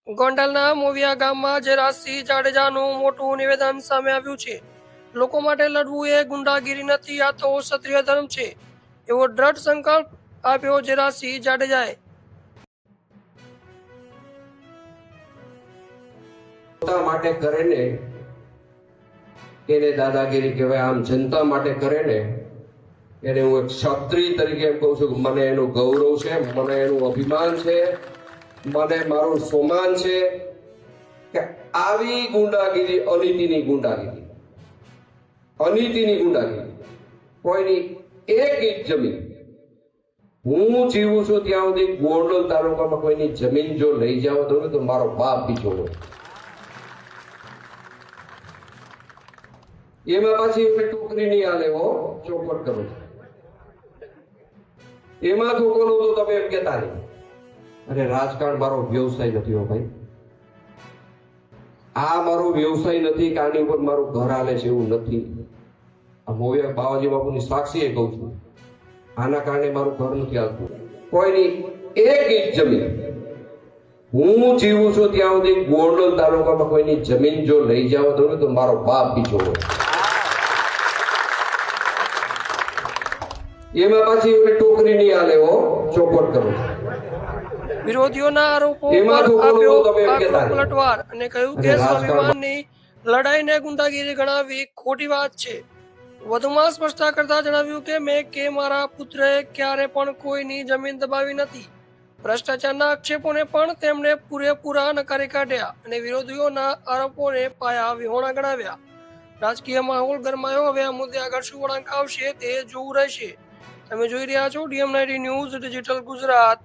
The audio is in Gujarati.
ગોંડલના મોવિયા ગામમાં જરાસસિંહ જાડેજાનું મોટું નિવેદન સામે આવ્યું છે. લોકો માટે લડવું એ ગુંડાગીરી નથી, આ તો ક્ષત્રિય ધર્મ છે, એવો દ્રઢ સંકલ્પ આપ્યો જરાસસિંહ જાડેજાએ. જનતા માટે કરે ને એને દાદાગીરી કહેવાય. આમ જનતા માટે કરે ને એને હું એક ક્ષત્રિય તરીકે એમ કહું છું કે મને એનું ગૌરવ છે, મને એનું અભિમાન છે, મને મારું સન્માન છે કે આવી ગુંડાગીરી, અનીતિની ગુંડાગીરી, કોઈની એક ઇંચ જમીન, હું જીવું છું ત્યાં સુધી ગોંડલ તાલુકામાં કોઈની જમીન જો લઈ જાવ તો મારો બાપ બીજો હોય. એમાં પાછી ટોકરી નહીં આલે, ચોખવટ કરું છું. એમાં તો કોનો તો તમે એમ કહેતા નહીં. અરે રાજકારણ મારો વ્યવસાય નથી હો ભાઈ. આ મારો વ્યવસાય નથી કે આની ઉપર મારું ઘર હાલે છે એવું નથી. આ મોવિયા બાવાજી બાપુની સાક્ષી કહું છું, આના કારણે મારું ઘર નથી હાલતું. કોઈની એક ઇંચ જમીન, હું જીવું છું ત્યાં સુધી ગોંડલ તાલુકામાં કોઈની જમીન જો લઈ જાવ તો મારો બાપ બીજો હોય. એમાં પાછી ટોકરી નહીં આલે, ચોખવટ કરું છું. વિરોધીઓના આરોપો પર આપ્યો આકરો પલટવાર અને કહ્યું કે સ્વાભિમાનની લડાઈને ગુંડાગીરી ગણાવી ખોટી વાત છે. વધુમાં સ્પષ્ટતા કરતા જણાવ્યું કે મેં કે મારા પુત્રએ ક્યારે પણ કોઈની જમીન દબાવી નથી. ભ્રષ્ટાચારના આક્ષેપોને પણ તેમણે પૂરેપૂરા નકારી કાઢ્યા અને વિરોધીઓના આરોપોને પાયા વિહોણા ગણાવ્યા. રાજકીય માહોલ ગરમાયો. હવે આ મુદ્દે આગળ શું વળાંક આવશે તે જોવું રહેશે. તમે જોઈ રહ્યા છો DM90 ન્યૂઝ ડિજિટલ ગુજરાત.